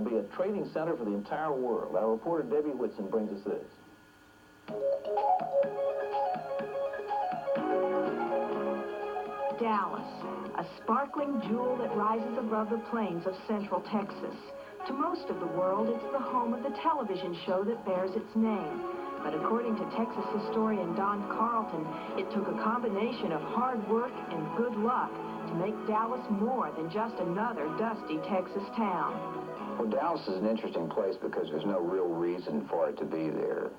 to be a trading center for the entire world. Our reporter Debbie Whitson brings us this. Dallas, a sparkling jewel that rises above the plains of central Texas. To most of the world, it's the home of the television show that bears its name. But according to Texas historian Don Carlton, it took a combination of hard work and good luck to make Dallas more than just another dusty Texas town. Well, Dallas is an interesting place because there's no real reason for it to be there.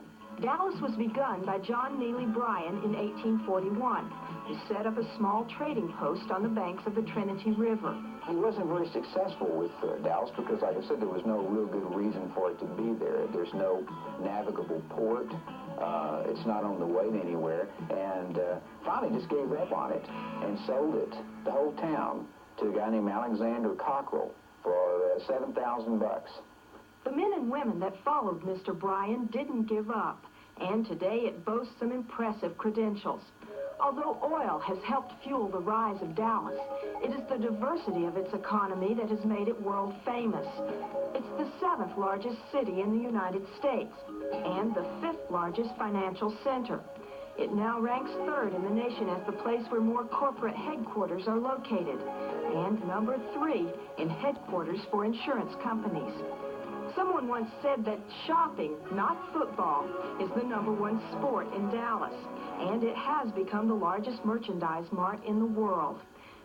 Dallas was begun by John Neely Bryan in 1841, who set up a small trading post on the banks of the Trinity River. He wasn't very successful with Dallas because, like I said, there was no real good reason for it to be there. There's no navigable port. It's not on the way to anywhere. And finally just gave up on it and sold it, the whole town, to a guy named Alexander Cockrell for $7,000 bucks. The men and women that followed Mr. Bryan didn't give up, and today it boasts some impressive credentials. Although oil has helped fuel the rise of Dallas, it is the diversity of its economy that has made it world famous. It's the 7th largest city in the United States and the 5th largest financial center. It now ranks 3rd in the nation as the place where more corporate headquarters are located, and number 3 in headquarters for insurance companies. Someone once said that shopping, not football, is the #1 sport in Dallas, and it has become the largest merchandise mart in the world.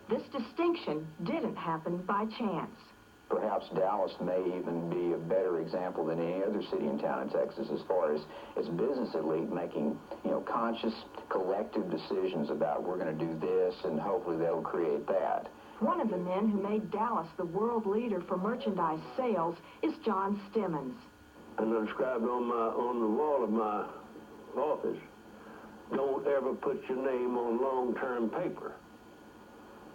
This distinction didn't happen by chance. Perhaps Dallas may even be a better example than any other city and town in Texas as far as its business elite making, conscious, collective decisions about we're going to do this and hopefully that'll create that. One of the men who made Dallas the world leader for merchandise sales is John Stemmons. And inscribed on the wall of my office, don't ever put your name on long-term paper.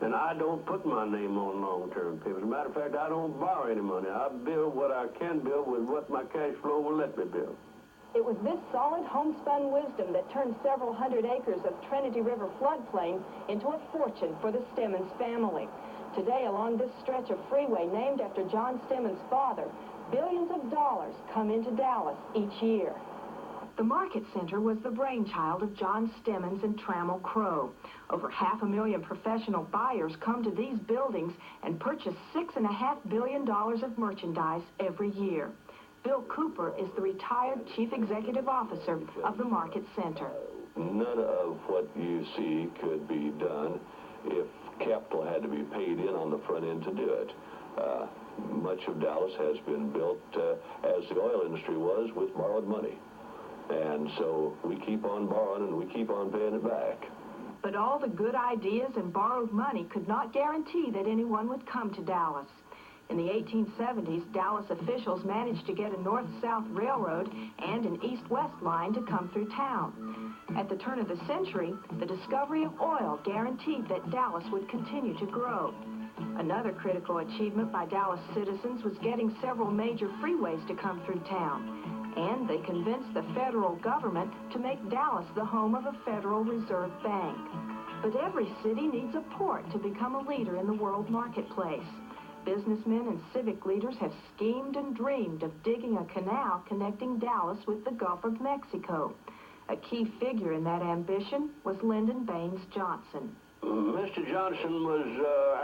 And I don't put my name on long-term paper. As a matter of fact, I don't borrow any money. I build what I can build with what my cash flow will let me build. It was this solid homespun wisdom that turned several hundred acres of Trinity River floodplain into a fortune for the Stemmons family. Today, along this stretch of freeway named after John Stemmons' father, billions of dollars come into Dallas each year. The Market Center was the brainchild of John Stemmons and Trammell Crow. Over 500,000 professional buyers come to these buildings and purchase $6.5 billion of merchandise every year. Bill Cooper is the retired Chief Executive Officer of the Market Center. None of what you see could be done if capital had to be paid in on the front end to do it. Much of Dallas has been built as the oil industry was with borrowed money. And so we keep on borrowing and we keep on paying it back. But all the good ideas and borrowed money could not guarantee that anyone would come to Dallas. In the 1870s, Dallas officials managed to get a north-south railroad and an east-west line to come through town. At the turn of the century, the discovery of oil guaranteed that Dallas would continue to grow. Another critical achievement by Dallas citizens was getting several major freeways to come through town. And they convinced the federal government to make Dallas the home of a Federal Reserve Bank. But every city needs a port to become a leader in the world marketplace. Businessmen and civic leaders have schemed and dreamed of digging a canal connecting Dallas with the Gulf of Mexico. A key figure in that ambition was Lyndon Baines Johnson. Mr. Johnson was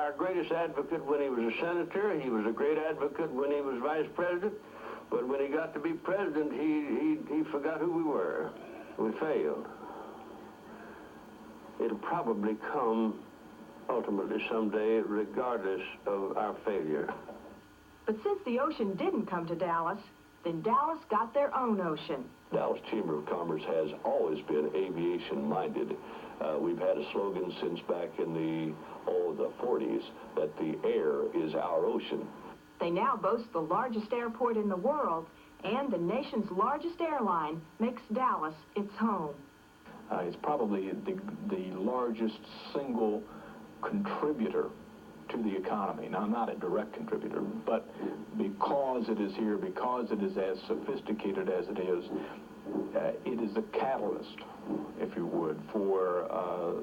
our greatest advocate when he was a senator. He was a great advocate when he was vice president. But when he got to be president, he forgot who we were. We failed. It'll probably come ultimately someday, regardless of our failure. But since the ocean didn't come to Dallas, then Dallas got their own ocean. Dallas Chamber of Commerce has always been aviation-minded. We've had a slogan since back in the 40s that the air is our ocean. They now boast the largest airport in the world, and the nation's largest airline makes Dallas its home. It's probably the largest single contributor to the economy. Now, not a direct contributor, but because it is here, because it is as sophisticated as it is a catalyst, if you would, for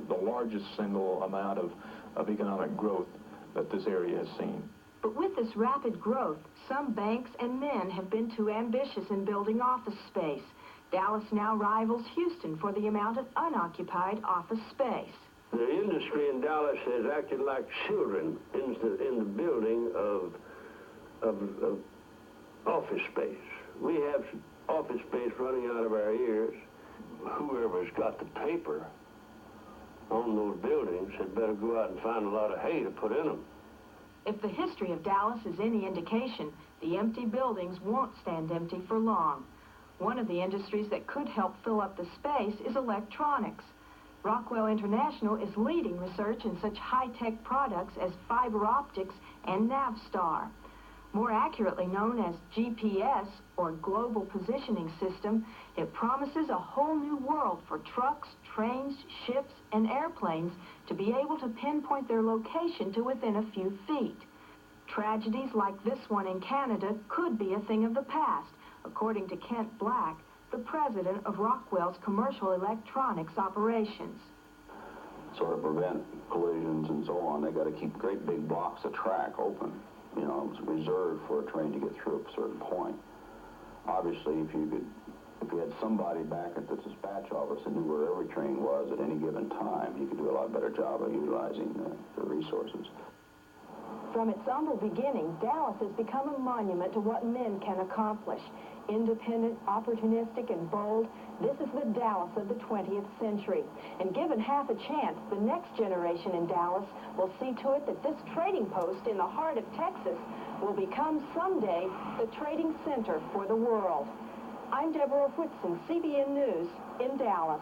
the largest single amount of economic growth that this area has seen. But with this rapid growth, some banks and men have been too ambitious in building office space. Dallas now rivals Houston for the amount of unoccupied office space. The industry in Dallas has acted like children in the building of office space. We have office space running out of our ears. Whoever's got the paper on those buildings had better go out and find a lot of hay to put in them. If the history of Dallas is any indication, the empty buildings won't stand empty for long. One of the industries that could help fill up the space is electronics. Rockwell International is leading research in such high-tech products as fiber optics and Navstar. More accurately known as GPS, or Global Positioning System, it promises a whole new world for trucks, trains, ships, and airplanes to be able to pinpoint their location to within a few feet. Tragedies like this one in Canada could be a thing of the past, according to Kent Black, the president of Rockwell's commercial electronics operations. So to prevent collisions and so on, they got to keep great big blocks of track open. You know, it's reserved for a train to get through a certain point. Obviously, if you had somebody back at the dispatch office that knew where every train was at any given time, you could do a lot better job of utilizing the resources. From its humble beginning, Dallas has become a monument to what men can accomplish. Independent, opportunistic, and bold, this is the Dallas of the 20th century. And given half a chance, the next generation in Dallas will see to it that this trading post in the heart of Texas will become someday the trading center for the world. I'm Deborah Whitson, CBN News in Dallas.